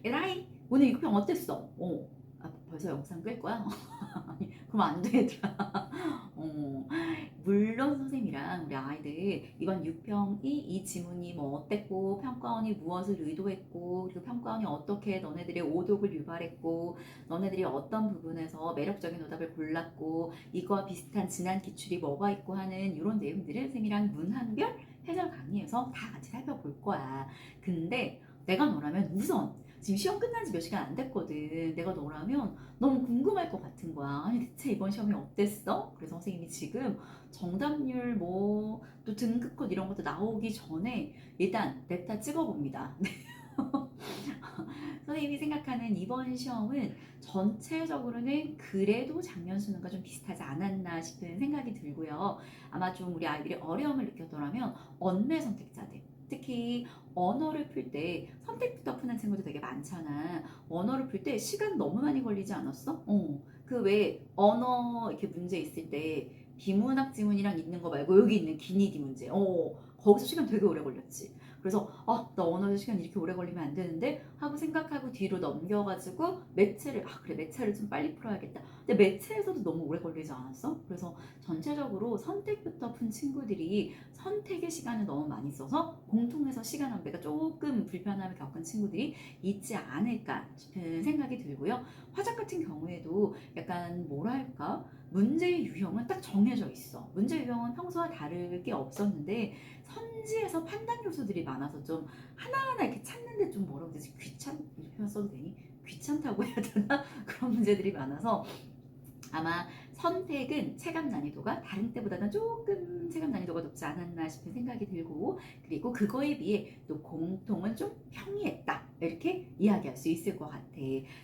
에라이 오늘 육평 어땠어? 벌써 영상 끌 거야? 아니, 그럼 안 돼, 얘들아. 물론 선생님이랑 우리 아이들 이번 유평이 이 지문이 뭐 어땠고 평가원이 무엇을 의도했고 그리고 평가원이 어떻게 너네들의 오독을 유발했고 너네들이 어떤 부분에서 매력적인 오답을 골랐고 이거와 비슷한 진한 기출이 뭐가 있고 하는 이런 내용들을 선생님이랑 문한별 해설 강의에서 다 같이 살펴볼 거야. 근데 내가 너라면 우선 지금 시험 끝난 지 몇 시간 안 됐거든. 내가 너라면 너무 궁금할 것 같은 거야. 아니 대체 이번 시험이 어땠어? 그래서 선생님이 지금 정답률 뭐 또 등급컷 이런 것도 나오기 전에 일단 냅다 찍어봅니다. 선생님이 생각하는 이번 시험은 전체적으로는 그래도 작년 수능과 좀 비슷하지 않았나 싶은 생각이 들고요. 아마 좀 우리 아이들이 어려움을 느꼈더라면 언매 선택자들 특히 언어를 풀 때 선택부터 푸는 친구들 되게 많잖아. 언어를 풀 때 시간 너무 많이 걸리지 않았어? 그 왜 언어 이렇게 문제 있을 때 비문학 지문이랑 있는 거 말고 여기 있는 기니디 문제. 거기서 시간 되게 오래 걸렸지. 그래서 나 언어 시간 이렇게 오래 걸리면 안 되는데 하고 생각하고 뒤로 넘겨가지고 매체를 그래 매체를 좀 빨리 풀어야겠다. 근데 매체에서도 너무 오래 걸리지 않았어? 그래서 전체적으로 선택부터 푼 친구들이 선택의 시간을 너무 많이 써서 공통해서 시간 안배가 조금 불편함을 겪은 친구들이 있지 않을까 싶은 생각이 들고요. 화작 같은 경우에도 약간 뭐랄까 문제의 유형은 딱 정해져 있어. 문제 유형은 평소와 다를 게 없었는데 선지에서 판단 요소들이 많아서 좀 하나하나 이렇게 찾는데 좀 뭐라고 해야 되지? 이렇게 표현 써도 되니? 귀찮다고 해야 되나? 그런 문제들이 많아서 아마 선택은 체감 난이도가 다른 때보다는 조금 체감 난이도가 높지 않았나 싶은 생각이 들고 그리고 그거에 비해 또 공통은 좀 평이했다 이렇게 이야기할 수 있을 것 같아.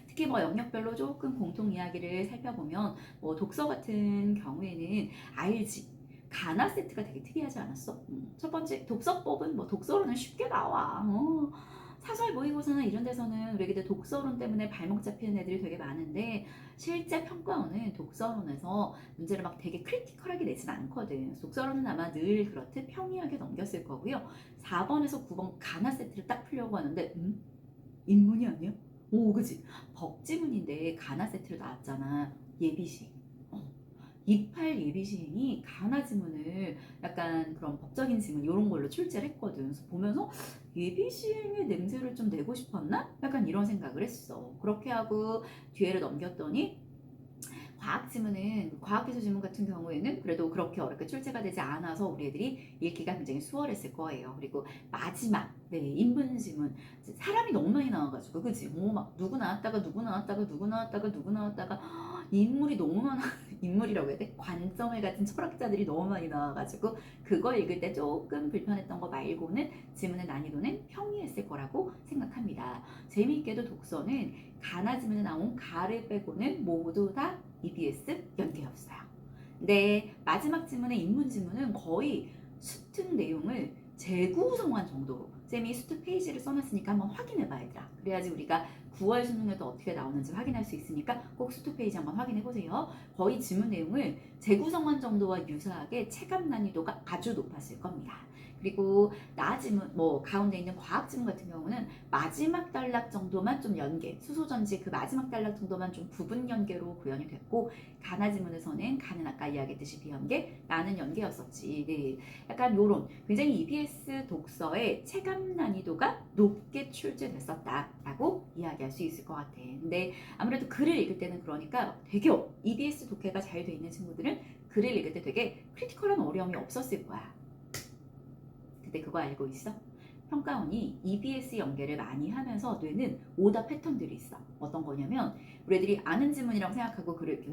특히 뭐 영역별로 조금 공통 이야기를 살펴보면 뭐 독서 같은 경우에는 알지 가나 세트가 되게 특이하지 않았어? 첫 번째 독서법은 뭐 독서로는 쉽게 나와. 사설 모의고사나 이런 데서는 우리 애기들 독서론 때문에 발목 잡히는 애들이 되게 많은데 실제 평가원은 독서론에서 문제를 막 되게 크리티컬하게 내진 않거든. 독서론은 아마 늘 그렇듯 평이하게 넘겼을 거고요. 4번에서 9번 가나 세트를 딱 풀려고 하는데 인문이 아니야? 그치? 법지문인데 가나 세트로 나왔잖아. 예비시. 28 예비 시행이 가나 지문을 약간 그런 법적인 지문 이런 걸로 출제를 했거든. 그래서 보면서 예비 시행의 냄새를 좀 내고 싶었나? 약간 이런 생각을 했어. 그렇게 하고 뒤에를 넘겼더니 과학 지문은 과학기술 지문 같은 경우에는 그래도 그렇게 어렵게 출제가 되지 않아서 우리 애들이 읽기가 굉장히 수월했을 거예요. 그리고 마지막 인문 지문 사람이 너무 많이 나와가지고 그지? 막 누구 나왔다가 누구 나왔다가 누구 나왔다가 누구 나왔다가 인물이 너무 많아. 인물이라고 해야 돼? 관점을 가진 철학자들이 너무 많이 나와가지고 그거 읽을 때 조금 불편했던 거 말고는 지문의 난이도는 평이했을 거라고 생각합니다. 재미있게도 독서는 가나 지문에 나온 가를 빼고는 모두 다 EBS 연계였어요. 근데 마지막 지문의 인문 지문은 거의 수특 내용을 재구성한 정도로 쌤이 수특 페이지를 써놨으니까 한번 확인해봐 얘들아. 그래야지 우리가 9월 수능에도 어떻게 나오는지 확인할 수 있으니까 꼭 수특 페이지 한번 확인해보세요. 거의 지문 내용을 재구성한 정도와 유사하게 체감 난이도가 아주 높았을 겁니다. 그리고 나지문 뭐 가운데 있는 과학 지문 같은 경우는 마지막 단락 정도만 좀 연계 수소전지 그 마지막 단락 정도만 좀 부분 연계로 구현이 됐고 가나 지문에서는 가는 아까 이야기했듯이 비연계 나는 연계였었지. 네. 약간 요런 굉장히 EBS 독서의 체감 난이도가 높게 출제됐었다라고 이야기할 수 있을 것 같아. 근데 아무래도 글을 읽을 때는 그러니까 되게 EBS 독해가 잘 돼 있는 친구들은 글을 읽을 때 되게 크리티컬한 어려움이 없었을 거야. 근데 그거 알고 있어? 평가원이 EBS 연계를 많이 하면서 뇌는 오답 패턴들이 있어. 어떤 거냐면 우리 애들이 아는 지문이라고 생각하고 글을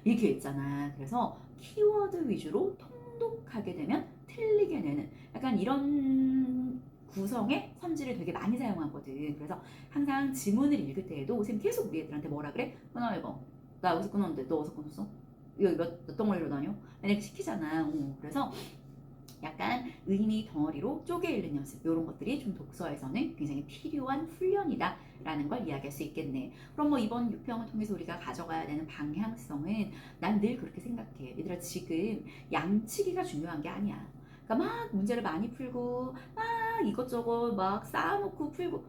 이렇게 읽잖아. 그래서 키워드 위주로 통독하게 되면 틀리게 내는 약간 이런 구성의 선지를 되게 많이 사용하거든. 그래서 항상 지문을 읽을 때에도 선생님 계속 우리 애들한테 뭐라 그래? 끊어 읽어. 나 여기서 끊었는데 너 어디서 끊었어? 이거 몇 덩어리로 다녀? 만약에 시키잖아. 그래서 약간 의미 덩어리로 쪼개 읽는 연습 이런 것들이 좀 독서에서는 굉장히 필요한 훈련이다 라는 걸 이야기할 수 있겠네. 그럼 뭐 이번 유평을 통해서 우리가 가져가야 되는 방향성은 난 늘 그렇게 생각해. 얘들아 지금 양치기가 중요한 게 아니야. 그러니까 막 문제를 많이 풀고 막 이것저것 막 쌓아놓고 풀고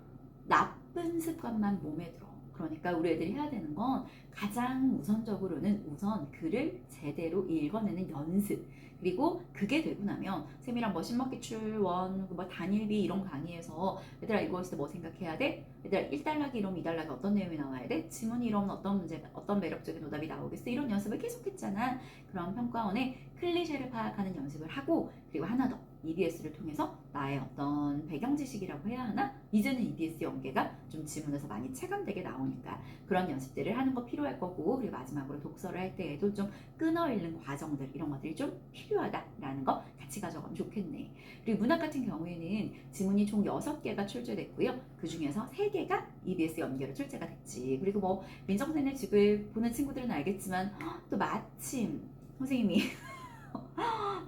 나쁜 습관만 몸에 들어. 그러니까 우리 애들이 해야 되는 건 가장 우선적으로는 우선 글을 제대로 읽어내는 연습. 그리고 그게 되고 나면 쌤이랑 뭐 신먹기출 원, 뭐 단일비 이런 강의에서 얘들아 이거 했을 때 뭐 생각해야 돼? 얘들아 1단락이 이러면 2단락에 어떤 내용이 나와야 돼? 지문이 이러면 어떤 문제, 어떤 매력적인 오답이 나오겠어? 이런 연습을 계속 했잖아. 그럼 평가원에 클리셰를 파악하는 연습을 하고 그리고 하나 더 EBS를 통해서 나의 어떤 배경 지식이라고 해야 하나? 이제는 EBS 연계가 좀 지문에서 많이 체감되게 나오니까 그런 연습들을 하는 거 필요할 거고 그리고 마지막으로 독서를 할 때에도 좀 끊어 읽는 과정들 이런 것들이 좀 필요하다라는 거 같이 가져가면 좋겠네. 그리고 문학 같은 경우에는 지문이 총 6개가 출제됐고요. 그 중에서 3개가 EBS 연계로 출제가 됐지. 그리고 뭐 민정선의 집을 보는 친구들은 알겠지만 또 마침 선생님이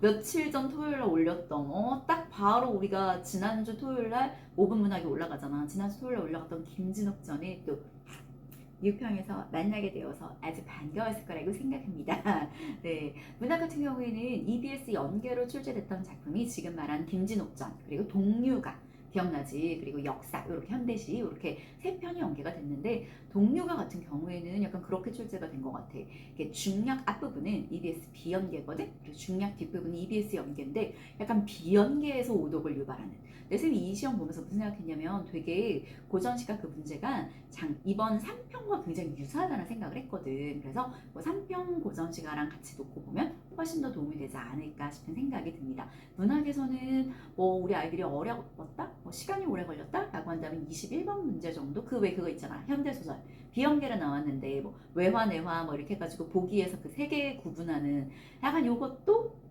며칠 전 토요일날 올렸던 딱 바로 우리가 지난주 토요일날 5분 문학이 올라가잖아. 지난주 토요일날 올라갔던 김진욱 전이 또 유평에서 만나게 되어서 아주 반가웠을 거라고 생각합니다. 네, 문학 같은 경우에는 EBS 연계로 출제됐던 작품이 지금 말한 김진옥전 그리고 동류가 기억나지? 그리고 역사 이렇게 현대시 이렇게 3편이 연계가 됐는데 동류가 같은 경우에는 약간 그렇게 출제가 된 것 같아. 이게 중략 앞부분은 EBS 비연계거든. 그리고 중략 뒷부분은 EBS 연계인데 약간 비연계에서 오독을 유발하는. 내 쌤이 이 시험 보면서 무슨 생각했냐면 되게 고전시가 그 문제가 이번 3편과 굉장히 유사하다는 생각을 했거든. 그래서 뭐 3편 고전시가랑 같이 놓고 보면 훨씬 더 도움이 되지 않을까 싶은 생각이 듭니다. 문학에서는 뭐 우리 아이들이 어려웠다? 뭐 시간이 오래 걸렸다? 라고 한다면 21번 문제 정도? 그 왜 그거 있잖아. 현대소설. 비연계로 나왔는데 뭐 외화, 내화 뭐 이렇게 해가지고 보기에서 그 3개 구분하는 약간 요것도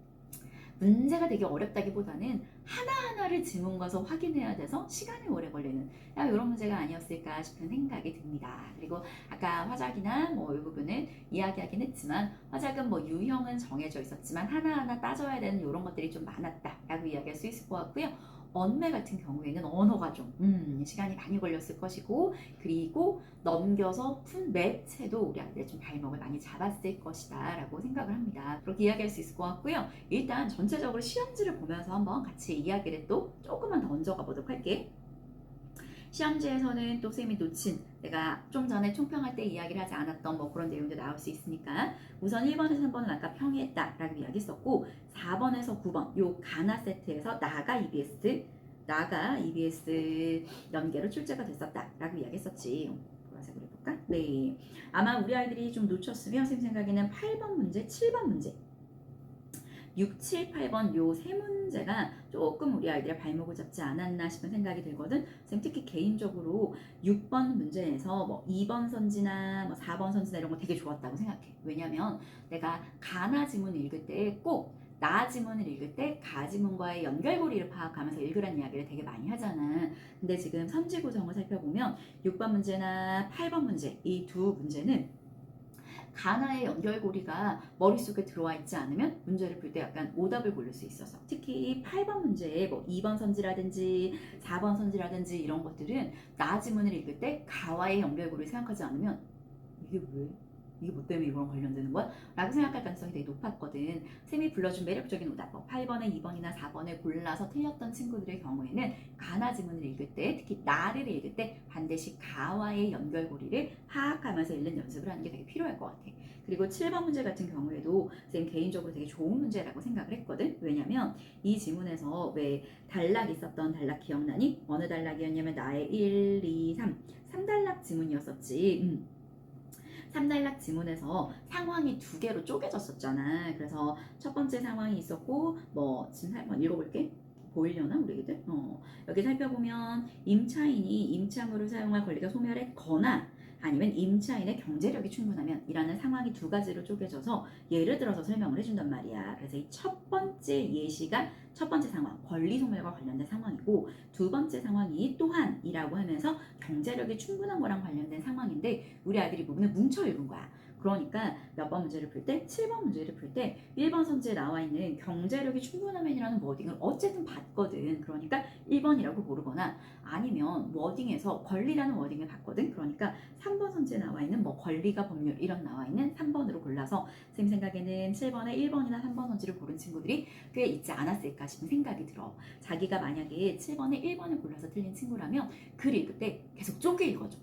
문제가 되게 어렵다기보다는 하나하나를 지문 가서 확인해야 돼서 시간이 오래 걸리는 이런 문제가 아니었을까 싶은 생각이 듭니다. 그리고 아까 화작이나 뭐 이 부분은 이야기하긴 했지만 화작은 뭐 유형은 정해져 있었지만 하나하나 따져야 되는 이런 것들이 좀 많았다라고 이야기할 수 있을 것 같고요. 언매 같은 경우에는 언어가 좀 시간이 많이 걸렸을 것이고 그리고 넘겨서 푼 매체도 우리 아이들의 좀 발목을 많이 잡았을 것이다 라고 생각을 합니다. 그렇게 이야기할 수 있을 것 같고요. 일단 전체적으로 시험지를 보면서 한번 같이 이야기를 또 조금만 더 얹어가 보도록 할게. 시험지에서는 또 쌤이 놓친 내가 좀 전에 총평할 때 이야기를 하지 않았던 뭐 그런 내용도 나올 수 있으니까 우선 1번에서 3번은 아까 평이했다 라고 이야기했었고 4번에서 9번 요 가나 세트에서 나가 EBS 연계로 출제가 됐었다 라고 이야기했었지. 보라색으로 해볼까? 네, 아마 우리 아이들이 좀 놓쳤으면 쌤 생각에는 8번 문제, 7번 문제 6, 7, 8번 요 세 문제가 조금 우리 아이들의 발목을 잡지 않았나 싶은 생각이 들거든. 쌤 특히 개인적으로 6번 문제에서 뭐 2번 선지나 뭐 4번 선지나 이런 거 되게 좋았다고 생각해. 왜냐면 내가 가나 지문을 읽을 때 꼭 나 지문을 읽을 때 가 지문과의 연결고리를 파악하면서 읽으란 이야기를 되게 많이 하잖아. 근데 지금 선지 구성을 살펴보면 6번 문제나 8번 문제 이 두 문제는 가나의 연결고리가 머릿속에 들어와 있지 않으면 문제를 풀 때 약간 오답을 고를 수 있어서 특히 8번 문제에 뭐 2번 선지라든지 4번 선지라든지 이런 것들은 나 지문을 읽을 때 가와의 연결고리를 생각하지 않으면 이게 왜? 이게 뭐 때문에 이거랑 관련되는 거야? 라고 생각할 가능성이 되게 높았거든. 쌤이 불러준 매력적인 오답, 8번에 2번이나 4번을 골라서 틀렸던 친구들의 경우에는 가나 지문을 읽을 때, 특히 나를 읽을 때 반드시 가와의 연결고리를 파악하면서 읽는 연습을 하는 게 되게 필요할 것 같아. 그리고 7번 문제 같은 경우에도 쌤 개인적으로 되게 좋은 문제라고 생각을 했거든. 왜냐면 이 지문에서 왜 단락 있었던 단락 기억나니? 어느 단락이었냐면 나의 1, 2, 3단락 지문이었었지. 3단락 지문에서 상황이 2개로 쪼개졌었잖아. 그래서 첫 번째 상황이 있었고 뭐 지금 한번 읽어볼게. 보이려나 우리 애들? 여기 살펴보면 임차인이 임차물을 사용할 권리가 소멸했거나 아니면 임차인의 경제력이 충분하면 이라는 상황이 2가지로 쪼개져서 예를 들어서 설명을 해준단 말이야. 그래서 이 첫 번째 예시가 첫 번째 상황, 권리 소멸과 관련된 상황이고 두 번째 상황이 또한이라고 하면서 경제력이 충분한 거랑 관련된 상황인데 우리 아이들이 부분을 뭉쳐 읽은 거야. 그러니까 몇 번 문제를 풀 때? 7번 문제를 풀 때 1번 선지에 나와 있는 경제력이 충분하면이라는 워딩을 어쨌든 봤거든. 그러니까 1번이라고 고르거나 아니면 워딩에서 권리라는 워딩을 봤거든. 그러니까 3번 선지에 나와 있는 뭐 권리가 법률 이런 나와 있는 3번으로 골라서 선생님 생각에는 7번에 1번이나 3번 선지를 고른 친구들이 꽤 있지 않았을까 싶은 생각이 들어. 자기가 만약에 7번에 1번을 골라서 틀린 친구라면 글 읽을 때 계속 쪼개 읽어줘.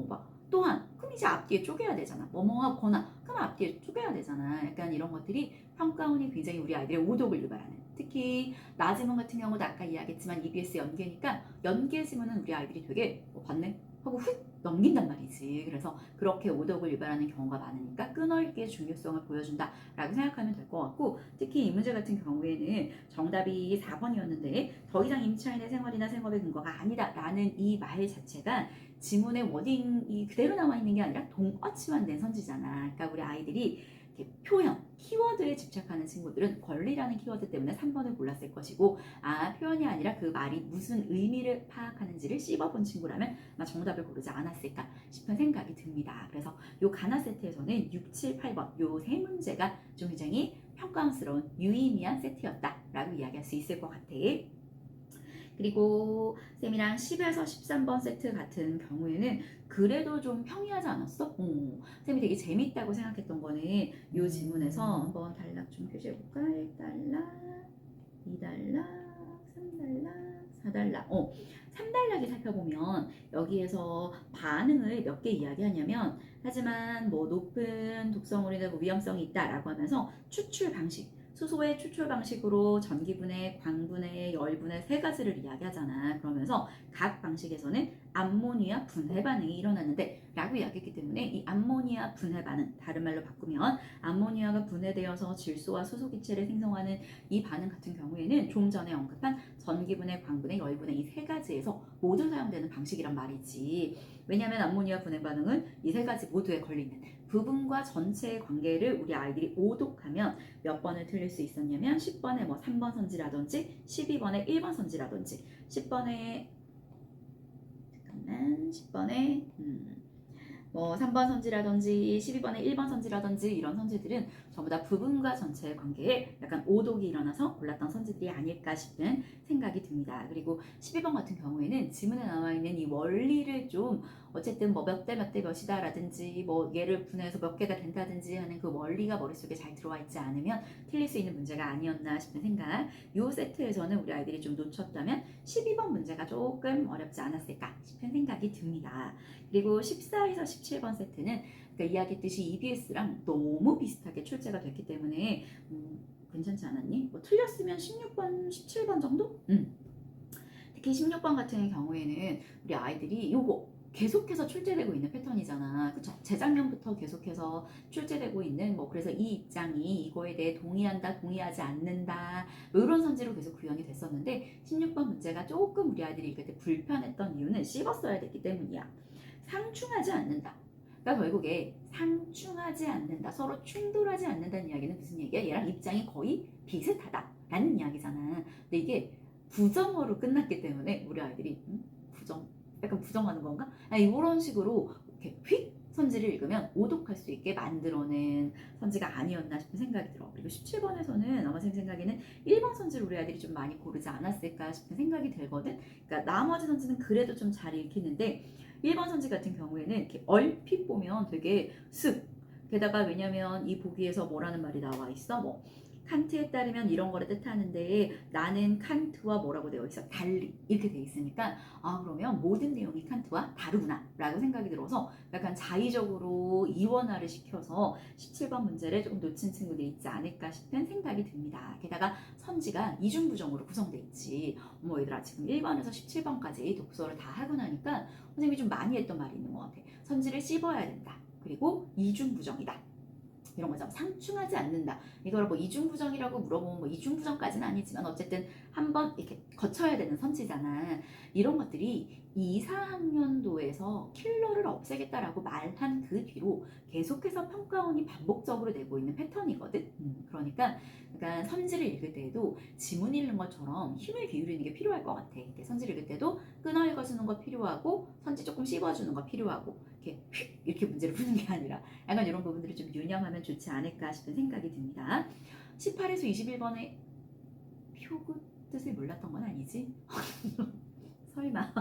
막 또한 그럼 이제 앞뒤에 쪼개야 되잖아. 뭐뭐하거나 그럼 앞뒤에 쪼개야 되잖아. 약간 이런 것들이 평가원이 굉장히 우리 아이들의 오독을 유발하는. 특히 나지문 같은 경우도 아까 이야기했지만 EBS 연계니까 연계 지문은 우리 아이들이 되게 봤네? 하고 훅 넘긴단 말이지. 그래서 그렇게 오독을 유발하는 경우가 많으니까 끊어읽기의 중요성을 보여준다라고 생각하면 될 것 같고, 특히 이 문제 같은 경우에는 정답이 4번이었는데 더 이상 임차인의 생활이나 생업의 근거가 아니다라는 이 말 자체가 지문의 워딩이 그대로 나와 있는 게 아니라 동어치환된 선지잖아. 그러니까 우리 아이들이 이렇게 표현, 키워드에 집착하는 친구들은 권리라는 키워드 때문에 3번을 골랐을 것이고, 표현이 아니라 그 말이 무슨 의미를 파악하는지를 씹어본 친구라면 아마 정답을 고르지 않았을까 싶은 생각이 듭니다. 그래서 이 가나 세트에서는 6, 7, 8번 요 세 문제가 좀 굉장히 평가스러운 유의미한 세트였다라고 이야기할 수 있을 것 같아. 그리고 쌤이랑 10에서 13번 세트 같은 경우에는 그래도 좀 평이하지 않았어? 쌤이 되게 재밌다고 생각했던 거는 이 지문에서 한번 단락 좀 표시해볼까? 1달러, 2달러, 3달러, 4달러. 3단락에 살펴보면 여기에서 반응을 몇 개 이야기하냐면, 하지만 뭐 높은 독성물이나 위험성이 있다라고 하면서 추출 방식, 수소의 추출 방식으로 전기분해, 광분해, 열분해 세 가지를 이야기하잖아. 그러면서 각 방식에서는 암모니아 분해 반응이 일어나는데 라고 이야기했기 때문에 이 암모니아 분해 반응, 다른 말로 바꾸면 암모니아가 분해되어서 질소와 수소기체를 생성하는 이 반응 같은 경우에는 좀 전에 언급한 전기분해, 광분해, 열분해 이 세 가지에서 모두 사용되는 방식이란 말이지. 왜냐하면 암모니아 분해 반응은 이 세 가지 모두에 걸리는 부분과 전체의 관계를 우리 아이들이 오독하면 몇 번을 틀릴 수 있었냐면 10번에 뭐 3번 선지라든지 12번에 1번 선지라든지 10번에 3번 선지라든지 12번에 1번 선지라든지 이런 선지들은 전부 다 부분과 전체의 관계에 약간 오독이 일어나서 골랐던 선지들이 아닐까 싶은 생각이 듭니다. 그리고 12번 같은 경우에는 지문에 나와 있는 이 원리를 좀 어쨌든 뭐 몇 대 몇 대 몇이다 라든지 뭐 얘를 분해해서 몇 개가 된다든지 하는 그 원리가 머릿속에 잘 들어와 있지 않으면 틀릴 수 있는 문제가 아니었나 싶은 생각. 이 세트에서는 우리 아이들이 좀 놓쳤다면 12번 문제가 조금 어렵지 않았을까 싶은 생각이 듭니다. 그리고 14에서 17번 세트는 그러니까 이야기했듯이 EBS랑 너무 비슷하게 출제가 됐기 때문에 괜찮지 않았니? 뭐 틀렸으면 16번, 17번 정도? 특히 16번 같은 경우에는 우리 아이들이 요거 계속해서 출제되고 있는 패턴이잖아. 그쵸? 재작년부터 계속해서 출제되고 있는 뭐 그래서 이 입장이 이거에 대해 동의한다, 동의하지 않는다 뭐 이런 선지로 계속 구현이 됐었는데 16번 문제가 조금 우리 아이들이 읽을 때 불편했던 이유는 씹었어야 됐기 때문이야. 상충하지 않는다. 그러니까 결국에 상충하지 않는다, 서로 충돌하지 않는다는 이야기는 무슨 얘기야? 얘랑 입장이 거의 비슷하다라는 이야기잖아. 근데 이게 부정어로 끝났기 때문에 우리 아이들이 약간 부정하는 건가? 이런 식으로 이렇게 휙 선지를 읽으면 오독할 수 있게 만들어낸 선지가 아니었나 싶은 생각이 들어. 그리고 17번에서는 아마 제 생각에는 1번 선지를 우리 아이들이 좀 많이 고르지 않았을까 싶은 생각이 들거든. 그러니까 나머지 선지는 그래도 좀 잘 읽히는데 1번 선지 같은 경우에는 이렇게 얼핏 보면 되게 게다가 왜냐면 이 보기에서 뭐라는 말이 나와 있어? 뭐 칸트에 따르면 이런 거를 뜻하는데 나는 칸트와 뭐라고 되어 있어? 달리 이렇게 되어 있으니까 그러면 모든 내용이 칸트와 다르구나 라고 생각이 들어서 약간 자의적으로 이원화를 시켜서 17번 문제를 조금 놓친 친구들이 있지 않을까 싶은 생각이 듭니다. 게다가 선지가 이중부정으로 구성되어 있지. 얘들아 지금 1번에서 17번까지 독서를 다 하고 나니까 선생님이 좀 많이 했던 말이 있는 것 같아. 선지를 씹어야 된다. 그리고 이중부정이다. 이런 거죠. 상충하지 않는다. 이걸 뭐 이중부정이라고 물어보면 뭐 이중부정까지는 아니지만 어쨌든 한번 이렇게 거쳐야 되는 선지잖아. 이런 것들이 2, 4학년도에서 킬러를 없애겠다라고 말한 그 뒤로 계속해서 평가원이 반복적으로 내고 있는 패턴이거든. 그러니까 선지를 읽을 때에도 지문 읽는 것처럼 힘을 기울이는 게 필요할 것 같아. 선지를 읽을 때도 끊어 읽어주는 거 필요하고 선지 조금 씹어주는 거 필요하고 이렇게 휙 이렇게 문제를 푸는 게 아니라 약간 이런 부분들을 좀 유념하면 좋지 않을까 싶은 생각이 듭니다. 18에서 21번의 표구 뜻을 몰랐던 건 아니지? 설마.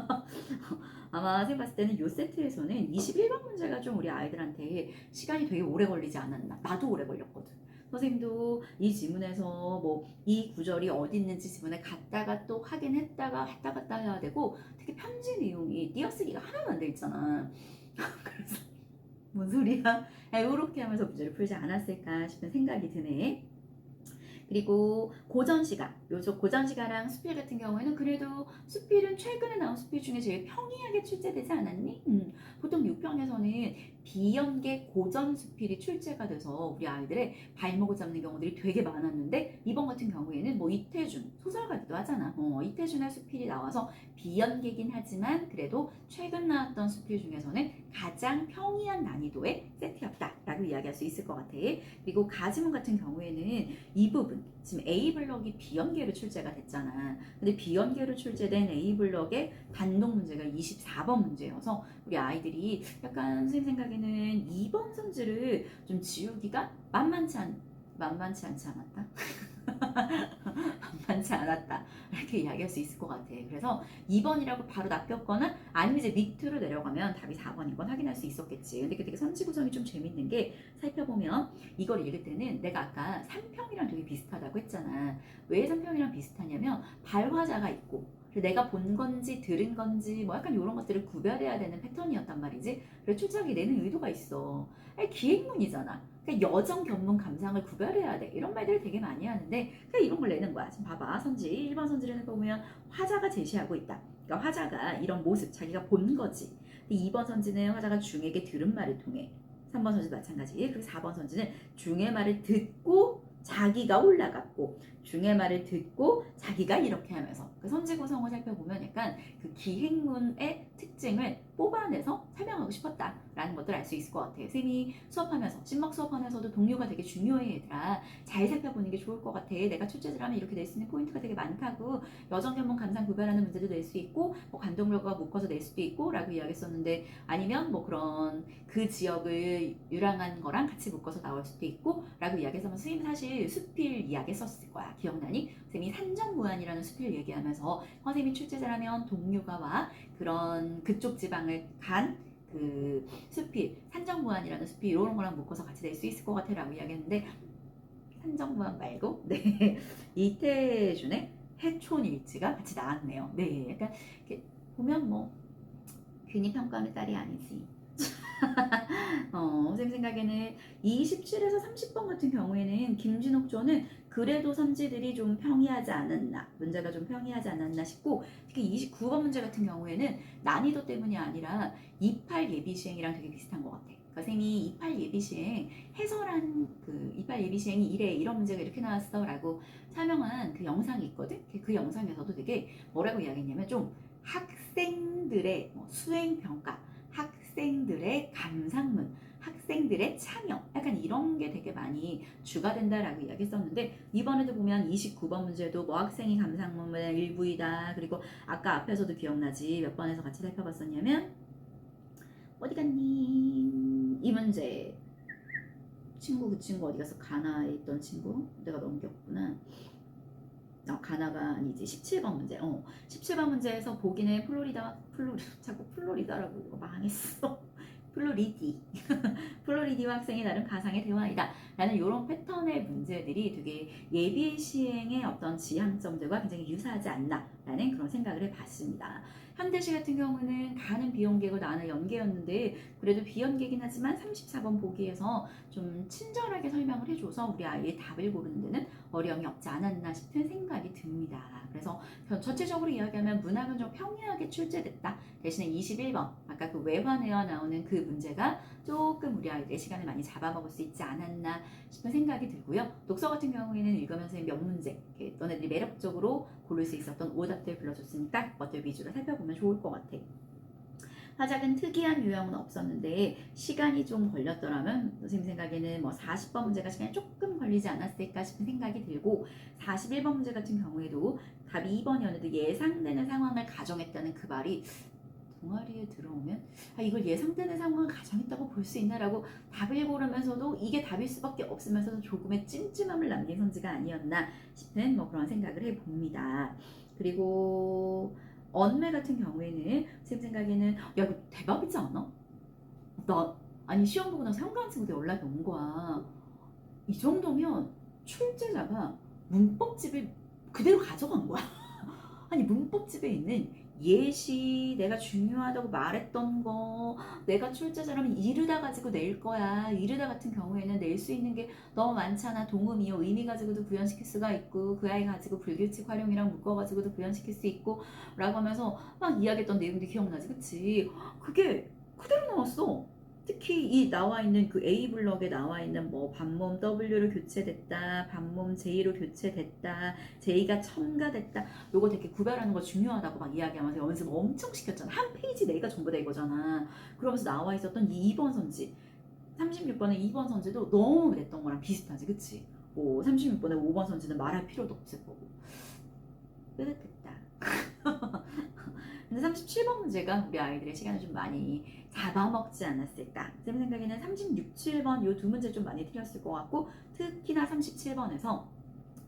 아마 선생님 봤을 때는 이 세트에서는 21번 문제가 좀 우리 아이들한테 시간이 되게 오래 걸리지 않았나. 나도 오래 걸렸거든. 선생님도 이 지문에서 뭐 이 구절이 어디 있는지 지문에 갔다가 또 확인했다가 왔다 갔다 해야 되고 되게 편지 내용이 띄어쓰기가 하나도 안 돼 있잖아. 그래서 뭔 소리야? 이렇게 하면서 문제를 풀지 않았을까 싶은 생각이 드네. 그리고 고전시가, 요즘 고전시가랑 수필 같은 경우에는 그래도 수필은 최근에 나온 수필 중에 제일 평이하게 출제되지 않았니? 보통 6평에서는 비연계 고전 수필이 출제가 돼서 우리 아이들의 발목을 잡는 경우들이 되게 많았는데 이번 같은 경우에는 뭐 이태준, 소설가기도 하잖아. 이태준의 수필이 나와서 비연계긴 하지만 그래도 최근 나왔던 수필 중에서는 가장 평이한 난이도의 세트였다라고 이야기할 수 있을 것 같아. 그리고 가지문 같은 경우에는 이 부분 지금 A블럭이 B연계로 출제가 됐잖아. 근데 B연계로 출제된 A블럭의 단독 문제가 24번 문제여서 우리 아이들이 약간 선생님 생각에는 2번 선지를 좀 지우기가 만만치 않지 않았다? 만만치 않았다 이렇게 이야기할 수 있을 것 같아. 그래서 2번이라고 바로 낚였거나 아니면 이제 밑으로 내려가면 답이 4번인 건 확인할 수 있었겠지. 근데 그 되게 선지 구성이 좀 재밌는 게 살펴보면 이걸 읽을 때는 내가 아까 3평이랑 되게 비슷하다고 했잖아. 왜 3평이랑 비슷하냐면 발화자가 있고 내가 본 건지 들은 건지 뭐 약간 이런 것들을 구별해야 되는 패턴이었단 말이지. 그래서 출제하게 내는 의도가 있어. 아니, 기획문이잖아. 그러니까 여정, 견문, 감상을 구별해야 돼. 이런 말들을 되게 많이 하는데 그냥 이런 걸 내는 거야. 지금 봐봐. 선지 1번 선지를 내는 거 보면 화자가 제시하고 있다. 그러니까 화자가 이런 모습 자기가 본 거지. 2번 선지는 화자가 중에게 들은 말을 통해 3번 선지도 마찬가지. 그리고 4번 선지는 중의 말을 듣고 자기가 올라갔고 중의 말을 듣고 자기가 이렇게 하면서 그 선지 구성을 살펴보면 약간 그 기행문의 특징을 뽑아내서 설명하고 싶었다라는 것들을 알 수 있을 것 같아요. 쌤이 수업하면서 신막 수업하면서도 동료가 되게 중요해. 얘들아 잘 살펴보는 게 좋을 것 같아. 내가 출제를 하면 이렇게 낼 수 있는 포인트가 되게 많다고. 여정, 견문, 감상 구별하는 문제도 낼 수 있고 뭐 관동력과 묶어서 낼 수도 있고 라고 이야기했었는데 아니면 뭐 그런 그 지역을 유랑한 거랑 같이 묶어서 나올 수도 있고 라고 이야기했으면 선생님 사실 수필 이야기했었을 거야. 기억나니? 선생님이 산정무안이라는 수필 얘기하면서 선생님이 출제자라면 동료가와 그런 그쪽 지방을 간 그 수필, 산정무안이라는 수필 이런 거랑 묶어서 같이 낼 수 있을 것 같아 라고 이야기했는데 산정무안 말고 네 이태준의 해촌일지가 같이 나왔네요. 네, 약간 이렇게 보면 뭐 괜히 평가하는 딸이 아니지. 선생님 생각에는 27에서 30번 같은 경우에는 김진옥조는 그래도 선지들이 좀 평이하지 않았나, 문제가 좀 평이하지 않았나 싶고 특히 29번 문제 같은 경우에는 난이도 때문이 아니라 28 예비시행이랑 되게 비슷한 것 같아. 그러니까 선생님이 28 예비시행 해설한 그 28 예비시행이 이래 이런 문제가 이렇게 나왔어 라고 설명한 그 영상이 있거든. 그 영상에서도 되게 뭐라고 이야기했냐면 좀 학생들의 뭐 수행평가 학생들의 감상문, 학생들의 참여, 약간 이런 게 되게 많이 주가 된다라고 이야기했었는데 이번에도 보면 29번 문제도 뭐 학생이 감상문의 일부이다. 그리고 아까 앞에서도 기억나지? 몇 번에서 같이 살펴봤었냐면 어디 갔니? 이 문제 친구 그 친구 어디 가서 가나에 있던 친구 내가 넘겼구나. 가나가 아니지 17번 문제 17번 문제에서 보기는 자꾸 플로리다라고 이거 망했어. 플로리디 플로리디와 학생이 나름 가상의 대화이다 라는 이런 패턴의 문제들이 되게 예비 시행의 어떤 지향점들과 굉장히 유사하지 않나 라는 그런 생각을 해봤습니다. 현대시 같은 경우는 가는 비연계고 나는 연계였는데 그래도 비연계긴 하지만 34번 보기에서 좀 친절하게 설명을 해줘서 우리 아이의 답을 고르는 데는 어려움이 없지 않았나 싶은 생각이 듭니다. 그래서 전체적으로 이야기하면 문학은 좀 평이하게 출제됐다. 대신에 21번 아까 그 외환회화 나오는 그 문제가 조금 우리 아이들의 시간을 많이 잡아먹을 수 있지 않았나 싶은 생각이 들고요. 독서 같은 경우에는 읽으면서 몇 문제 너네들이 매력적으로 고를 수 있었던 오답들 불러줬으니까 그것들 위주로 살펴보면 좋을 것 같아. 화작은 특이한 유형은 없었는데 시간이 좀 걸렸더라면 선생님 생각에는 뭐 40번 문제가 시간이 조금 걸리지 않았을까 싶은 생각이 들고 41번 문제 같은 경우에도 답이 2번이었는데 예상되는 상황을 가정했다는 그 말이 동아리에 들어오면 이걸 예상되는 상황을 가정했다고 볼 수 있나라고 답을 고르면서도 이게 답일 수밖에 없으면서도 조금의 찜찜함을 남긴 선지가 아니었나 싶은 뭐 그런 생각을 해봅니다. 그리고 언매 같은 경우에는 제 생각에는 야 이거 대박이지 않아? 아니 시험 보고 나서 현관 친구들 연락이 온 거야. 이 정도면 출제자가 문법집을 그대로 가져간 거야. 아니 문법집에 있는 예시, 내가 중요하다고 말했던 거, 내가 출제자라면 이르다 가지고 낼 거야. 이르다 같은 경우에는 낼 수 있는 게 너무 많잖아. 동음이요. 의미 가지고도 구현시킬 수가 있고 그 아이 가지고 불규칙 활용이랑 묶어가지고도 구현시킬 수 있고 라고 하면서 막 이야기했던 내용도 기억나지, 그치? 그게 그대로 나왔어. 특히 이 나와 있는 그 A 블럭에 나와 있는 뭐 반몸 W로 교체됐다, 반몸 J로 교체됐다, J가 첨가됐다. 요거 되게 구별하는 거 중요하다고 막 이야기하면서 연습 엄청 시켰잖아. 한 페이지 내가 전부 다 이거잖아. 그러면서 나와 있었던 이 2번 선지, 36번의 2번 선지도 너무 냈던 거랑 비슷하지, 그치? 뭐 36번의 5번 선지는 말할 필요도 없을 거고. 뿌듯했다. 근데 37번 문제가 우리 아이들의 시간을 좀 많이 잡아먹지 않았을까. 제 생각에는 36, 7번 이 두 문제 좀 많이 틀렸을 것 같고, 특히나 37번에서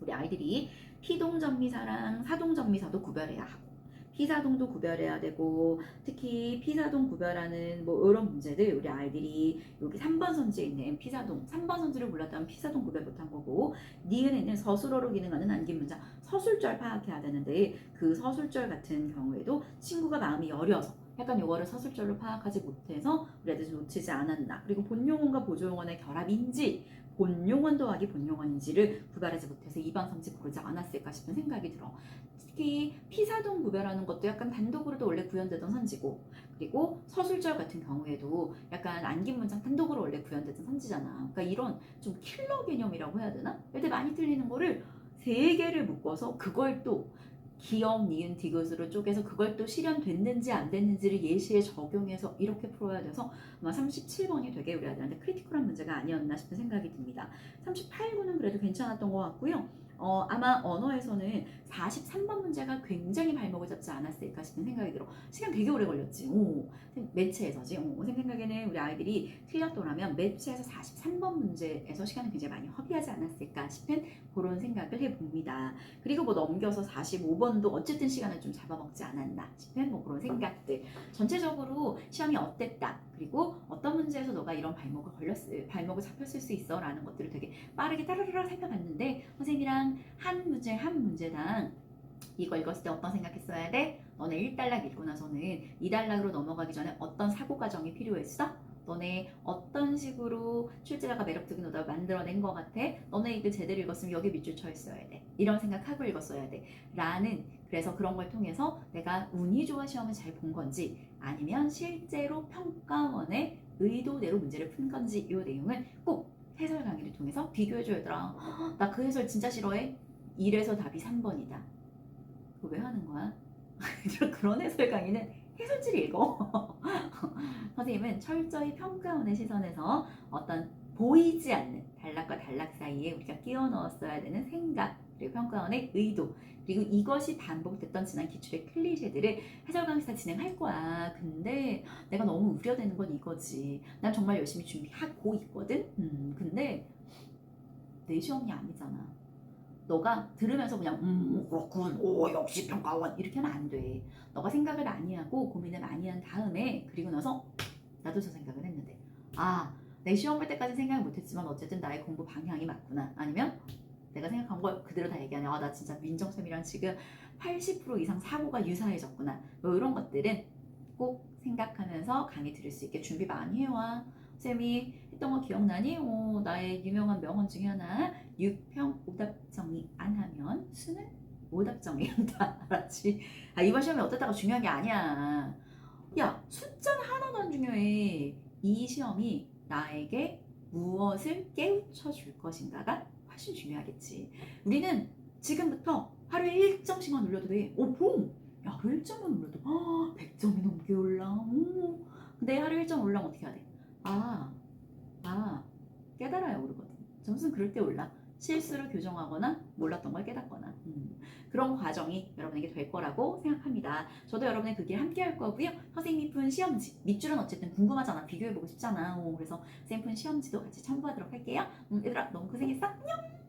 우리 아이들이 피동전미사랑 사동전미사도 구별해야 하고 피사동도 구별해야 되고, 특히 피사동 구별하는 뭐 이런 문제들 우리 아이들이 여기 3번 선지에 있는 피사동, 3번 선지를 골랐다면 피사동 구별 못한 거고, 니은에는 서술어로 기능하는 안긴 문장 서술절 파악해야 되는데 그 서술절 같은 경우에도 친구가 마음이 여려서 약간 요거를 서술절로 파악하지 못해서 우리 애들이 놓치지 않았나. 그리고 본용어과 보조용어의 결합인지 본용어 더하기 본용어인지를 구별하지 못해서 2번 성지 고르지 않았을까 싶은 생각이 들어. 특히 피사동 구별하는 것도 약간 단독으로도 원래 구현되던 선지고, 그리고 서술절 같은 경우에도 약간 안긴 문장 단독으로 원래 구현되던 선지잖아. 그러니까 이런 좀 킬러 개념이라고 해야 되나? 애들 많이 틀리는 거를 세 개를 묶어서 그걸 또 기억, 니은, 디귿으로 쪼개서 그걸 또 실현됐는지 안 됐는지를 예시에 적용해서 이렇게 풀어야 돼서 아마 37번이 되게 우리 아들한테 크리티컬한 문제가 아니었나 싶은 생각이 듭니다. 38번은 그래도 괜찮았던 것 같고요. 아마 언어에서는 43번 문제가 굉장히 발목을 잡지 않았을까 싶은 생각이 들어. 시간 되게 오래 걸렸지. 매체에서지. 제 생각에는 우리 아이들이 틀렸더라면 매체에서 43번 문제에서 시간을 굉장히 많이 허비하지 않았을까 싶은 그런 생각을 해봅니다. 그리고 뭐 넘겨서 45번도 어쨌든 시간을 좀 잡아먹지 않았나 싶은 뭐 그런 생각들. 전체적으로 시험이 어땠다, 그리고 어떤 문제에서 너가 이런 발목을 잡혔을 수 있어 라는 것들을 되게 빠르게 따르르 살펴봤는데, 선생님이랑 한 문제당 이거 읽었을 때 어떤 생각했어야 돼? 너네 1단락 읽고 나서는 2단락으로 넘어가기 전에 어떤 사고 과정이 필요했어? 너네 어떤 식으로 출제자가 매력적인 오답을 만들어낸 것 같아? 너네 이거 제대로 읽었으면 여기 밑줄 쳐 있어야 돼. 이런 생각하고 읽었어야 돼. 라는, 그래서 그런 걸 통해서 내가 운이 좋아 시험을 잘 본 건지 아니면 실제로 평가원의 의도대로 문제를 푼 건지 이 내용을 꼭 해설 강의를 통해서 비교해줘야 되더라. 나 그 해설 진짜 싫어해. 1에서 답이 3번이다. 그거 왜 하는 거야? 그런 해설 강의는 해설지를 읽어. 선생님은 철저히 평가원의 시선에서 어떤 보이지 않는 단락과 단락 사이에 우리가 끼워 넣었어야 되는 생각, 그리고 평가원의 의도, 그리고 이것이 반복됐던 지난 기출의 클리셰들을 해설 강의에서 다 진행할 거야. 근데 내가 너무 우려되는 건 이거지. 난 정말 열심히 준비하고 있거든. 근데 내 시험이 아니잖아. 너가 들으면서 그냥 그렇군, 오 역시 평가원 이렇게 하면 안 돼. 너가 생각을 많이 하고 고민을 많이 한 다음에, 그리고 나서 나도 저 생각을 했는데 내 시험 볼 때까지 생각을 못했지만 어쨌든 나의 공부 방향이 맞구나. 아니면 내가 생각한 걸 그대로 다 얘기하네. 나 진짜 민정쌤이랑 지금 80% 이상 사고가 유사해졌구나. 뭐 이런 것들은 꼭 생각하면서 강의 들을 수 있게 준비 많이 해와. 쌤이 했던 거 기억나니? 나의 유명한 명언 중에 하나, 유평 오답 정리 안 하면 수능 오답 정리한다. 알았지? 이번 시험이 어땠다가 중요한 게 아니야. 야, 숫자는 하나도 안 중요해. 이 시험이 나에게 무엇을 깨우쳐 줄 것인가가 훨씬 중요하겠지. 우리는 지금부터 하루에 1점씩만 올려도 돼. 봄! 야, 하루에 1점만 올려도 100점이 넘게 올라. 근데 하루에 1점 올라면 어떻게 해야 돼? 깨달아야 오르거든. 점수는 그럴 때 올라. 실수를 교정하거나 몰랐던 걸 깨닫거나 그런 과정이 여러분에게 될 거라고 생각합니다. 저도 여러분의 그 길 함께 할 거고요. 선생님이 푼 시험지, 밑줄은 어쨌든 궁금하잖아. 비교해보고 싶잖아. 그래서 선생님 푼 시험지도 같이 첨부하도록 할게요. 얘들아 너무 고생했어. 안녕.